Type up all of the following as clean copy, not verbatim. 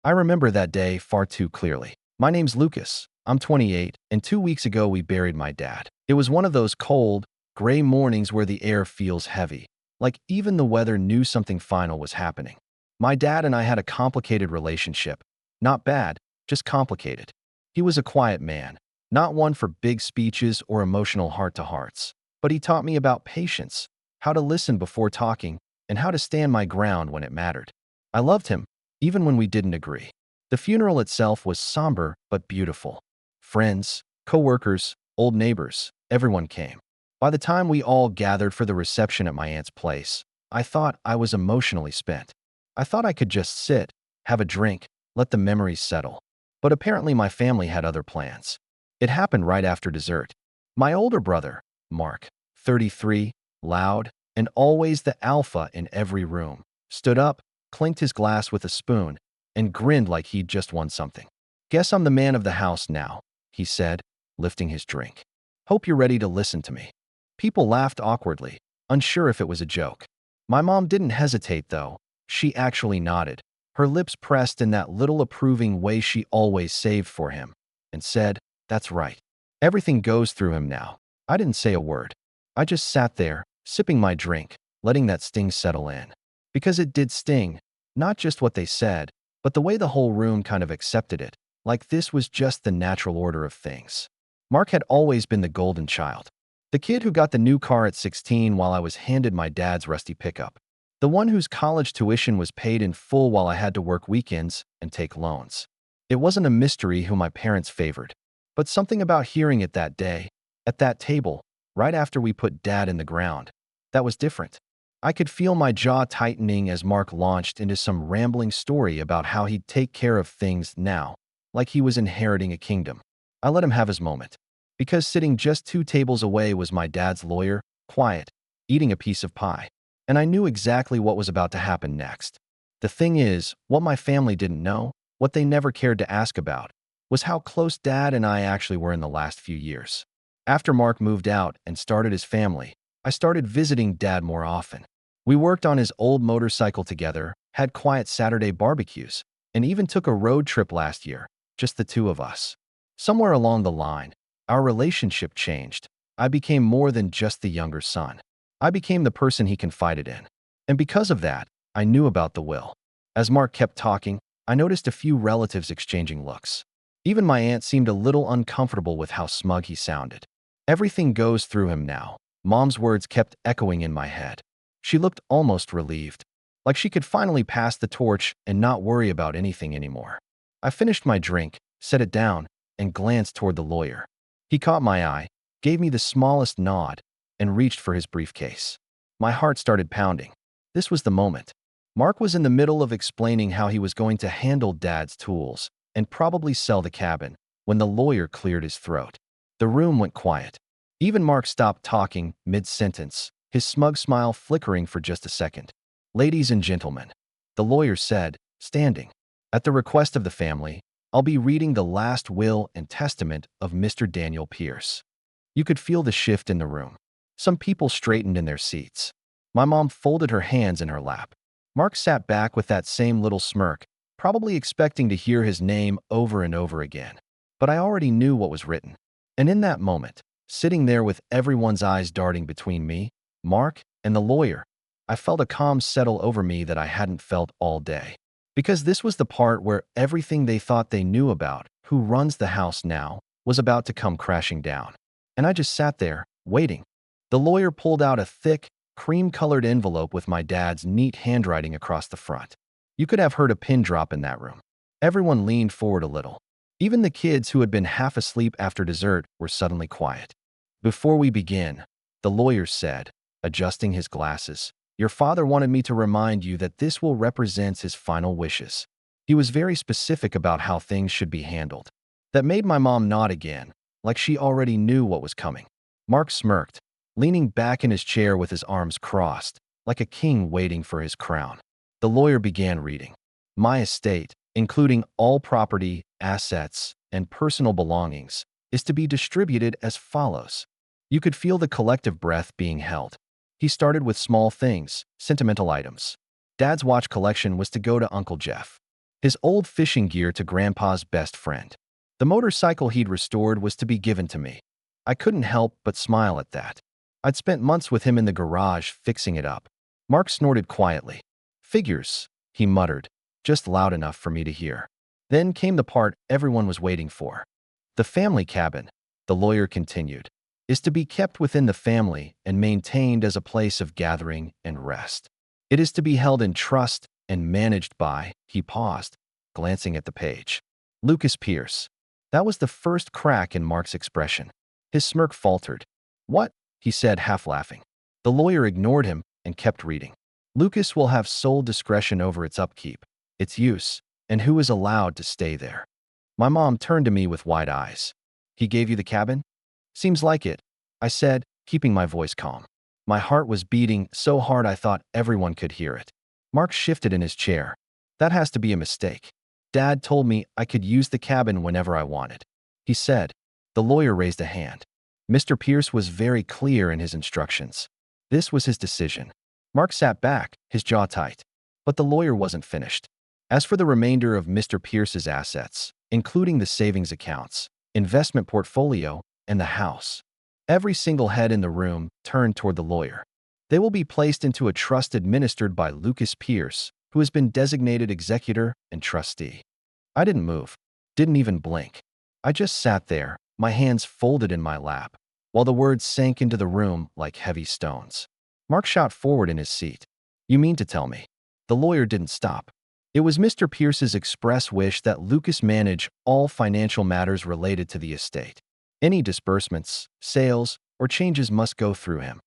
I remember that day far too clearly. My name's Lucas. I'm 28, and 2 weeks ago we buried my dad. It was one of those cold, gray mornings where the air feels heavy, like even the weather knew something final was happening. My dad and I had a complicated relationship. Not bad, just complicated. He was a quiet man, not one for big speeches or emotional heart-to-hearts. But he taught me about patience, how to listen before talking, and how to stand my ground when it mattered. I loved him, even when we didn't agree. The funeral itself was somber but beautiful. Friends, co-workers, old neighbors, everyone came. By the time we all gathered for the reception at my aunt's place, I thought I was emotionally spent. I thought I could just sit, have a drink, let the memories settle. But apparently my family had other plans. It happened right after dessert. My older brother, Mark, 33, loud, and always the alpha in every room, stood up, clinked his glass with a spoon, and grinned like he'd just won something. "Guess I'm the man of the house now," he said, lifting his drink. "Hope you're ready to listen to me." People laughed awkwardly, unsure if it was a joke. My mom didn't hesitate, though. She actually nodded, her lips pressed in that little approving way she always saved for him, and said, "That's right. Everything goes through him now." I didn't say a word. I just sat there, sipping my drink, letting that sting settle in. Because it did sting, not just what they said, but the way the whole room kind of accepted it, like this was just the natural order of things. Mark had always been the golden child. The kid who got the new car at 16 while I was handed my dad's rusty pickup. The one whose college tuition was paid in full while I had to work weekends and take loans. It wasn't a mystery who my parents favored, but something about hearing it that day, at that table, right after we put Dad in the ground, that was different. I could feel my jaw tightening as Mark launched into some rambling story about how he'd take care of things now, like he was inheriting a kingdom. I let him have his moment, because sitting just 2 tables away was my dad's lawyer, quiet, eating a piece of pie. And I knew exactly what was about to happen next. The thing is, what my family didn't know, what they never cared to ask about, was how close Dad and I actually were in the last few years. After Mark moved out and started his family, I started visiting Dad more often. We worked on his old motorcycle together, had quiet Saturday barbecues, and even took a road trip last year, just the two of us. Somewhere along the line, our relationship changed. I became more than just the younger son. I became the person he confided in. And because of that, I knew about the will. As Mark kept talking, I noticed a few relatives exchanging looks. Even my aunt seemed a little uncomfortable with how smug he sounded. "Everything goes through him now." Mom's words kept echoing in my head. She looked almost relieved, like she could finally pass the torch and not worry about anything anymore. I finished my drink, set it down, and glanced toward the lawyer. He caught my eye, gave me the smallest nod, and reached for his briefcase. My heart started pounding. This was the moment. Mark was in the middle of explaining how he was going to handle Dad's tools and probably sell the cabin when the lawyer cleared his throat. The room went quiet. Even Mark stopped talking mid-sentence, his smug smile flickering for just a second. "Ladies and gentlemen," the lawyer said, standing. "At the request of the family, I'll be reading the last will and testament of Mr. Daniel Pierce." You could feel the shift in the room. Some people straightened in their seats. My mom folded her hands in her lap. Mark sat back with that same little smirk, probably expecting to hear his name over and over again. But I already knew what was written. And in that moment, sitting there with everyone's eyes darting between me, Mark, and the lawyer, I felt a calm settle over me that I hadn't felt all day. Because this was the part where everything they thought they knew about who runs the house now was about to come crashing down. And I just sat there, waiting. The lawyer pulled out a thick, cream-colored envelope with my dad's neat handwriting across the front. You could have heard a pin drop in that room. Everyone leaned forward a little. Even the kids who had been half asleep after dessert were suddenly quiet. "Before we begin," the lawyer said, adjusting his glasses, "your father wanted me to remind you that this will represent his final wishes." He was very specific about how things should be handled. That made my mom nod again, like she already knew what was coming. Mark smirked, leaning back in his chair with his arms crossed, like a king waiting for his crown. The lawyer began reading. "My estate, including all property, assets, and personal belongings, is to be distributed as follows." You could feel the collective breath being held. He started with small things, sentimental items. Dad's watch collection was to go to Uncle Jeff. his old fishing gear to Grandpa's best friend. The motorcycle he'd restored was to be given to me. I couldn't help but smile at that. I'd spent months with him in the garage fixing it up. Mark snorted quietly. Figures, he muttered, just loud enough for me to hear. Then came the part everyone was waiting for. The family cabin, the lawyer continued, is to be kept within the family and maintained as a place of gathering and rest. It is to be held in trust and managed by, he paused, glancing at the page, Lucas Pierce. That was the first crack in Mark's expression. His smirk faltered. What? He said, half laughing. The lawyer ignored him and kept reading. Lucas will have sole discretion over its upkeep, its use, and who is allowed to stay there. My mom turned to me with wide eyes. He gave you the cabin? Seems like it, I said, keeping my voice calm. My heart was beating so hard I thought everyone could hear it. Mark shifted in his chair. That has to be a mistake. Dad told me I could use the cabin whenever I wanted. He said. The lawyer raised a hand. Mr. Pierce was very clear in his instructions. This was his decision. Mark sat back, his jaw tight. But the lawyer wasn't finished. As for the remainder of Mr. Pierce's assets, including the savings accounts, investment portfolio, and the house, every single head in the room turned toward the lawyer. They will be placed into a trust administered by Lucas Pierce, who has been designated executor and trustee. I didn't move, didn't even blink. I just sat there, my hands folded in my lap, while the words sank into the room like heavy stones. Mark shot forward in his seat. You mean to tell me? The lawyer didn't stop. It was Mr. Pierce's express wish that Lucas manage all financial matters related to the estate. Any disbursements, sales, or changes must go through him.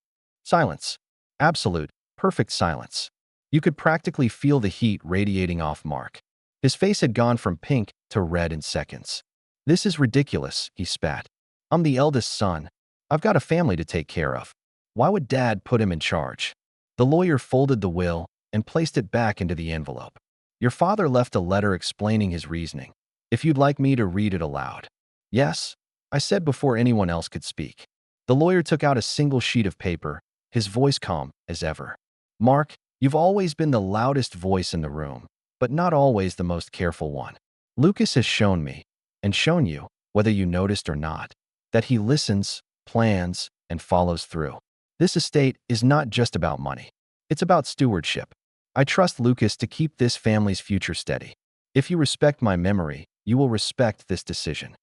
Silence. Absolute, perfect silence. You could practically feel the heat radiating off Mark. His face had gone from pink to red in seconds. This is ridiculous, he spat. I'm the eldest son. I've got a family to take care of. Why would Dad put him in charge? The lawyer folded the will and placed it back into the envelope. Your father left a letter explaining his reasoning. If you'd like me to read it aloud. Yes, I said before anyone else could speak. The lawyer took out a single sheet of paper, his voice calm as ever. Mark, you've always been the loudest voice in the room, but not always the most careful one. Lucas has shown me, and shown you, whether you noticed or not, that he listens, plans, and follows through. This estate is not just about money. It's about stewardship. I trust Lucas to keep this family's future steady. If you respect my memory, you will respect this decision.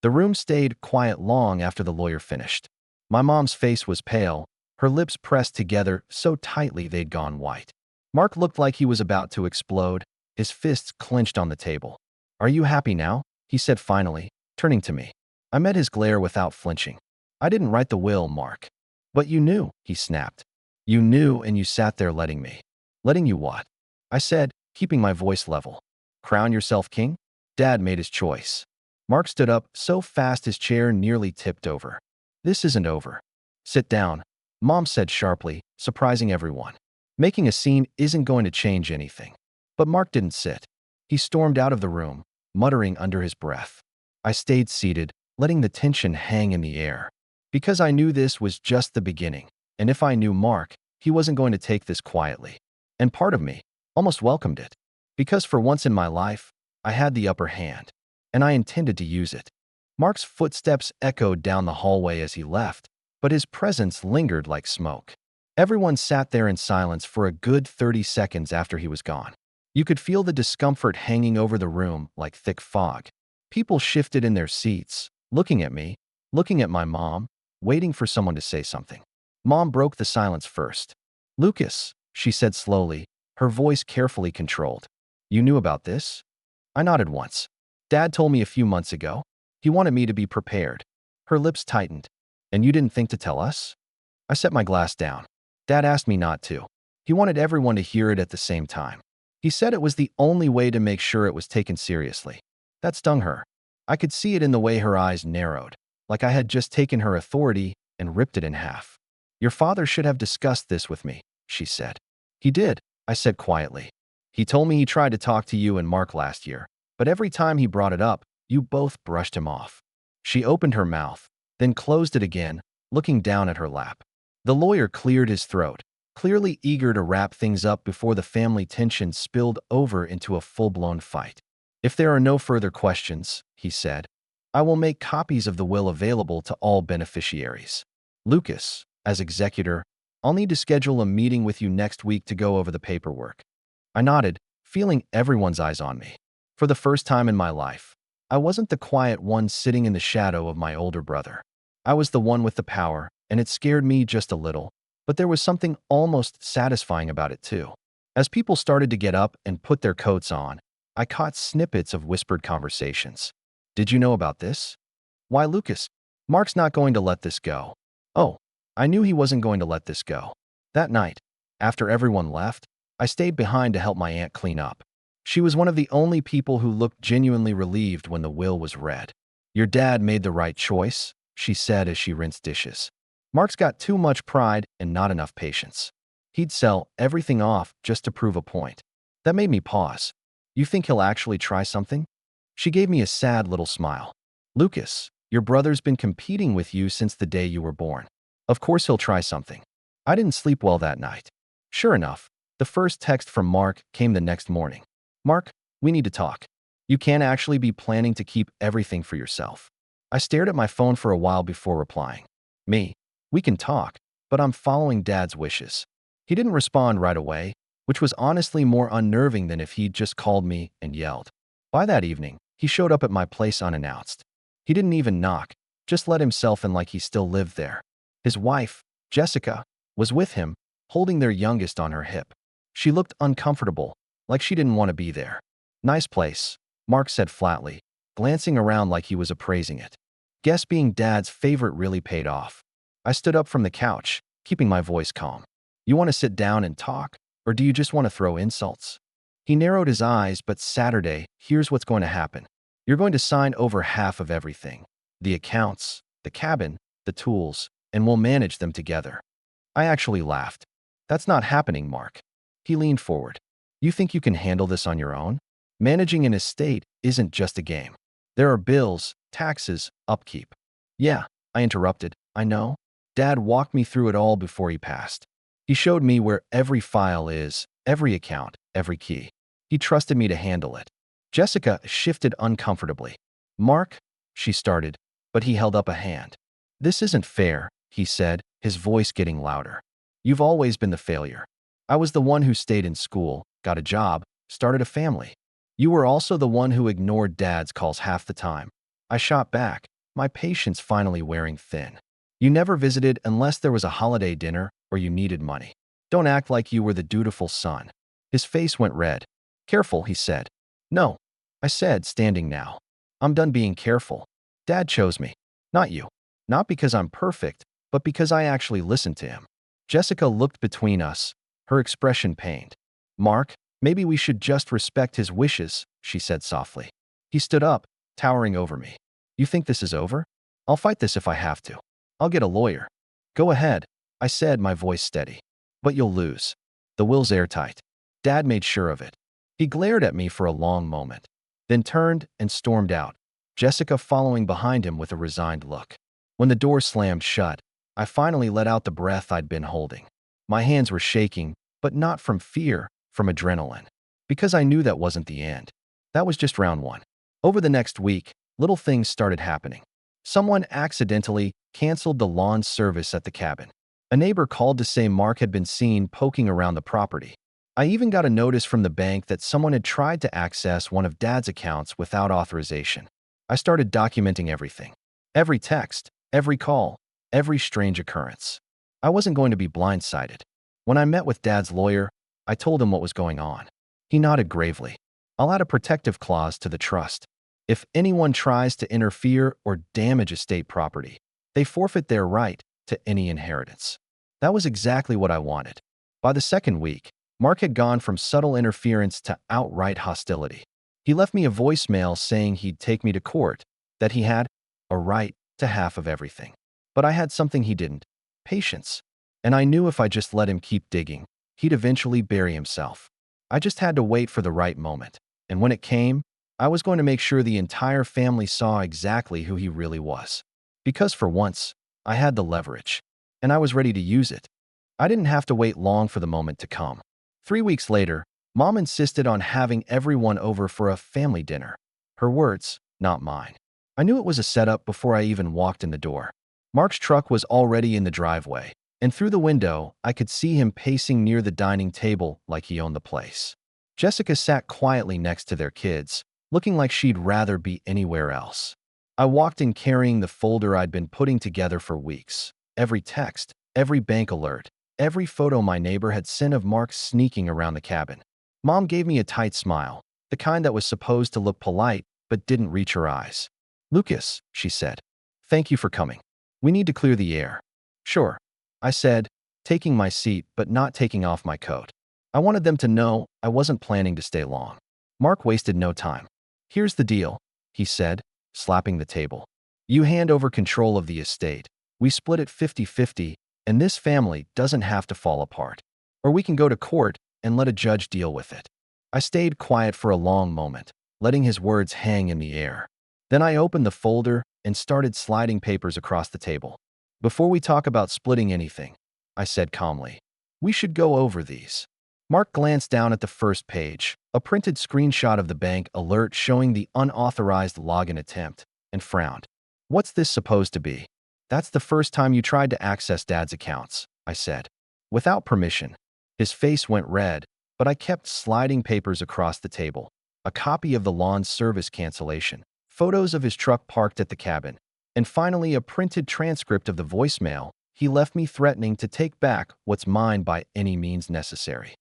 The room stayed quiet long after the lawyer finished. My mom's face was pale, her lips pressed together so tightly they'd gone white. Mark looked like he was about to explode, his fists clenched on the table. Are you happy now? He said finally, turning to me. I met his glare without flinching. I didn't write the will, Mark. But you knew, he snapped. You knew and you sat there letting me. Letting you what? I said, keeping my voice level. Crown yourself king? Dad made his choice. Mark stood up so fast his chair nearly tipped over. This isn't over. Sit down, Mom said sharply, surprising everyone. Making a scene isn't going to change anything. But Mark didn't sit. He stormed out of the room, muttering under his breath. I stayed seated, letting the tension hang in the air. Because I knew this was just the beginning, and if I knew Mark, he wasn't going to take this quietly. And part of me almost welcomed it. Because for once in my life, I had the upper hand, and I intended to use it. Mark's footsteps echoed down the hallway as he left, but his presence lingered like smoke. Everyone sat there in silence for a good 30 seconds after he was gone. You could feel the discomfort hanging over the room like thick fog. People shifted in their seats, looking at me, looking at my mom, waiting for someone to say something. Mom broke the silence first. Lucas, she said slowly, her voice carefully controlled. You knew about this? I nodded once. Dad told me a few months ago. He wanted me to be prepared. Her lips tightened. And you didn't think to tell us? I set my glass down. Dad asked me not to. He wanted everyone to hear it at the same time. He said it was the only way to make sure it was taken seriously. That stung her. I could see it in the way her eyes narrowed, like I had just taken her authority and ripped it in half. Your father should have discussed this with me, she said. He did, I said quietly. He told me he tried to talk to you and Mark last year, but every time he brought it up, you both brushed him off. She opened her mouth, then closed it again, looking down at her lap. The lawyer cleared his throat, clearly eager to wrap things up before the family tension spilled over into a full-blown fight. "If there are no further questions," he said, "I will make copies of the will available to all beneficiaries. Lucas, as executor, I'll need to schedule a meeting with you next week to go over the paperwork." I nodded, feeling everyone's eyes on me. For the first time in my life, I wasn't the quiet one sitting in the shadow of my older brother. I was the one with the power, and it scared me just a little, but there was something almost satisfying about it too. As people started to get up and put their coats on, I caught snippets of whispered conversations. "Did you know about this? Why, Lucas, Mark's not going to let this go." Oh, I knew he wasn't going to let this go. That night, after everyone left, I stayed behind to help my aunt clean up. She was one of the only people who looked genuinely relieved when the will was read. "Your dad made the right choice," she said as she rinsed dishes. "Mark's got too much pride and not enough patience. He'd sell everything off just to prove a point." That made me pause. "You think he'll actually try something?" She gave me a sad little smile. "Lucas, your brother's been competing with you since the day you were born. Of course he'll try something." I didn't sleep well that night. Sure enough, the first text from Mark came the next morning. "Mark, we need to talk. You can't actually be planning to keep everything for yourself." I stared at my phone for a while before replying. "Me, we can talk, but I'm following Dad's wishes." He didn't respond right away, which was honestly more unnerving than if he'd just called me and yelled. By that evening, he showed up at my place unannounced. He didn't even knock, just let himself in like he still lived there. His wife, Jessica, was with him, holding their youngest on her hip. She looked uncomfortable, like she didn't want to be there. "Nice place," Mark said flatly, glancing around like he was appraising it. Guess being Dad's favorite really paid off. I stood up from the couch, keeping my voice calm. "You want to sit down and talk, or do you just want to throw insults?" He narrowed his eyes, "But Saturday, here's what's going to happen. You're going to sign over half of everything. The accounts, the cabin, the tools, and we'll manage them together." I actually laughed. "That's not happening, Mark." He leaned forward. "You think you can handle this on your own? Managing an estate isn't just a game. There are bills, taxes, upkeep." "Yeah," I interrupted. "I know. Dad walked me through it all before he passed. He showed me where every file is, every account, every key. He trusted me to handle it." Jessica shifted uncomfortably. "Mark," she started, but he held up a hand. "This isn't fair," he said, his voice getting louder. "You've always been the failure. I was the one who stayed in school, got a job, started a family. You were also the one who ignored Dad's calls half the time." I shot back, my patience finally wearing thin. "You never visited unless there was a holiday dinner or you needed money. Don't act like you were the dutiful son." His face went red. "Careful," he said. "No," I said, standing now. "I'm done being careful. Dad chose me, not you. Not because I'm perfect, but because I actually listened to him." Jessica looked between us, her expression pained. "Mark, maybe we should just respect his wishes," she said softly. He stood up, towering over me. "You think this is over? I'll fight this if I have to. I'll get a lawyer." "Go ahead," I said, my voice steady. "But you'll lose. The will's airtight. Dad made sure of it." He glared at me for a long moment, then turned and stormed out, Jessica following behind him with a resigned look. When the door slammed shut, I finally let out the breath I'd been holding. My hands were shaking, but not from fear, from adrenaline. Because I knew that wasn't the end. That was just round one. Over the next week, little things started happening. Someone accidentally canceled the lawn service at the cabin. A neighbor called to say Mark had been seen poking around the property. I even got a notice from the bank that someone had tried to access one of Dad's accounts without authorization. I started documenting everything. Every text, every call, every strange occurrence. I wasn't going to be blindsided. When I met with Dad's lawyer, I told him what was going on. He nodded gravely. "I'll add a protective clause to the trust. If anyone tries to interfere or damage estate property, they forfeit their right to any inheritance." That was exactly what I wanted. By the second week, Mark had gone from subtle interference to outright hostility. He left me a voicemail saying he'd take me to court, that he had a right to half of everything. But I had something he didn't: patience. And I knew if I just let him keep digging, he'd eventually bury himself. I just had to wait for the right moment. And when it came, I was going to make sure the entire family saw exactly who he really was. Because for once, I had the leverage. And I was ready to use it. I didn't have to wait long for the moment to come. 3 weeks later, Mom insisted on having everyone over for a family dinner. Her words, not mine. I knew it was a setup before I even walked in the door. Mark's truck was already in the driveway, and through the window, I could see him pacing near the dining table like he owned the place. Jessica sat quietly next to their kids, looking like she'd rather be anywhere else. I walked in carrying the folder I'd been putting together for weeks. Every text, every bank alert, every photo my neighbor had sent of Mark sneaking around the cabin. Mom gave me a tight smile, the kind that was supposed to look polite but didn't reach her eyes. "Lucas," she said, "thank you for coming. We need to clear the air." "Sure," I said, taking my seat but not taking off my coat. I wanted them to know I wasn't planning to stay long. Mark wasted no time. "Here's the deal," he said, slapping the table. "You hand over control of the estate. We split it 50-50, and this family doesn't have to fall apart. Or we can go to court and let a judge deal with it." I stayed quiet for a long moment, letting his words hang in the air. Then I opened the folder and started sliding papers across the table. "Before we talk about splitting anything," I said calmly, "we should go over these." Mark glanced down at the first page, a printed screenshot of the bank alert showing the unauthorized login attempt, and frowned. "What's this supposed to be?" "That's the first time you tried to access Dad's accounts," I said. "Without permission." His face went red, but I kept sliding papers across the table. A copy of the lawn service cancellation, photos of his truck parked at the cabin, and finally a printed transcript of the voicemail he left me threatening to take back what's mine by any means necessary.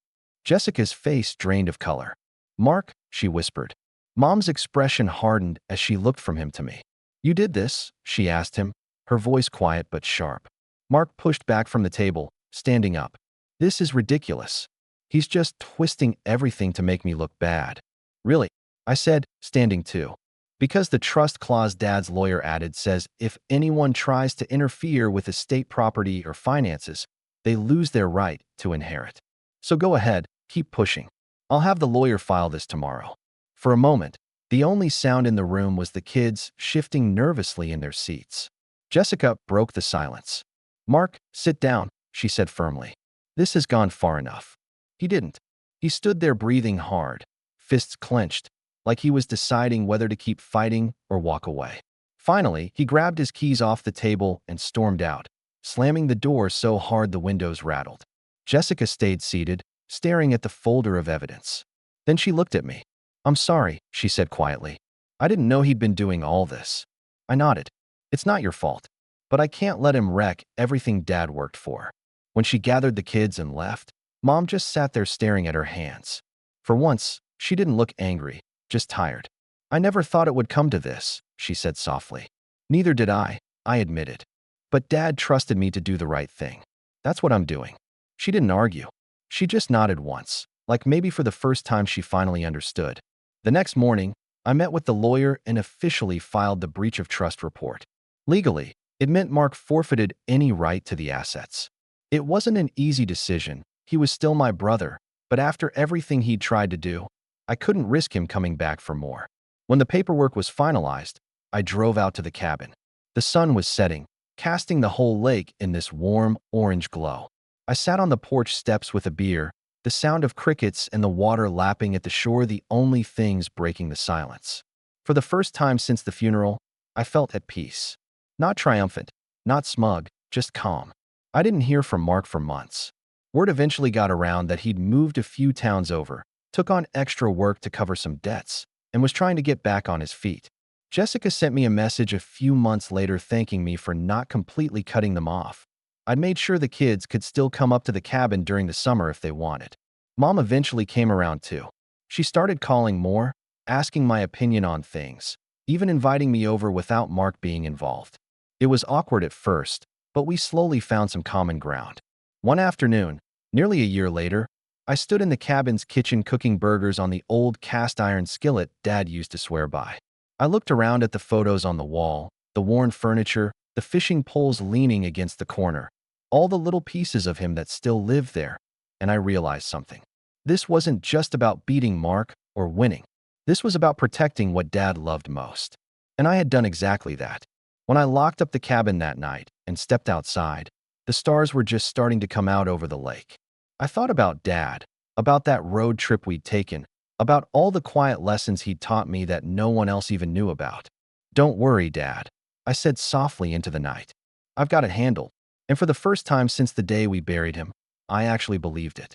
Jessica's face drained of color. "Mark," she whispered. Mom's expression hardened as she looked from him to me. "You did this?" she asked him, her voice quiet but sharp. Mark pushed back from the table, standing up. "This is ridiculous. He's just twisting everything to make me look bad." "Really?" I said, standing too. "Because the trust clause Dad's lawyer added says if anyone tries to interfere with estate property or finances, they lose their right to inherit. So go ahead, keep pushing. I'll have the lawyer file this tomorrow." For a moment, the only sound in the room was the kids shifting nervously in their seats. Jessica broke the silence. "Mark, sit down," she said firmly. "This has gone far enough." He didn't. He stood there breathing hard, fists clenched, like he was deciding whether to keep fighting or walk away. Finally, he grabbed his keys off the table and stormed out, slamming the door so hard the windows rattled. Jessica stayed seated, staring at the folder of evidence. Then she looked at me. "I'm sorry," she said quietly. "I didn't know he'd been doing all this." I nodded. "It's not your fault. But I can't let him wreck everything Dad worked for." When she gathered the kids and left, Mom just sat there staring at her hands. For once, she didn't look angry, just tired. "I never thought it would come to this," she said softly. "Neither did I admitted. But Dad trusted me to do the right thing. That's what I'm doing." She didn't argue. She just nodded once, like maybe for the first time she finally understood. The next morning, I met with the lawyer and officially filed the breach of trust report. Legally, it meant Mark forfeited any right to the assets. It wasn't an easy decision. He was still my brother, but after everything he'd tried to do, I couldn't risk him coming back for more. When the paperwork was finalized, I drove out to the cabin. The sun was setting, casting the whole lake in this warm, orange glow. I sat on the porch steps with a beer, the sound of crickets and the water lapping at the shore the only things breaking the silence. For the first time since the funeral, I felt at peace. Not triumphant, not smug, just calm. I didn't hear from Mark for months. Word eventually got around that he'd moved a few towns over, took on extra work to cover some debts, and was trying to get back on his feet. Jessica sent me a message a few months later thanking me for not completely cutting them off. I'd made sure the kids could still come up to the cabin during the summer if they wanted. Mom eventually came around too. She started calling more, asking my opinion on things, even inviting me over without Mark being involved. It was awkward at first, but we slowly found some common ground. One afternoon, nearly a year later, I stood in the cabin's kitchen cooking burgers on the old cast-iron skillet Dad used to swear by. I looked around at the photos on the wall, the worn furniture, the fishing poles leaning against the corner, all the little pieces of him that still lived there, and I realized something. This wasn't just about beating Mark or winning. This was about protecting what Dad loved most. And I had done exactly that. When I locked up the cabin that night and stepped outside, The stars were just starting to come out over the lake. I thought about Dad, about that road trip we'd taken, about all the quiet lessons he'd taught me that no one else even knew about. "Don't worry, Dad," I said softly into the night. "I've got it handled." And for the first time since the day we buried him, I actually believed it.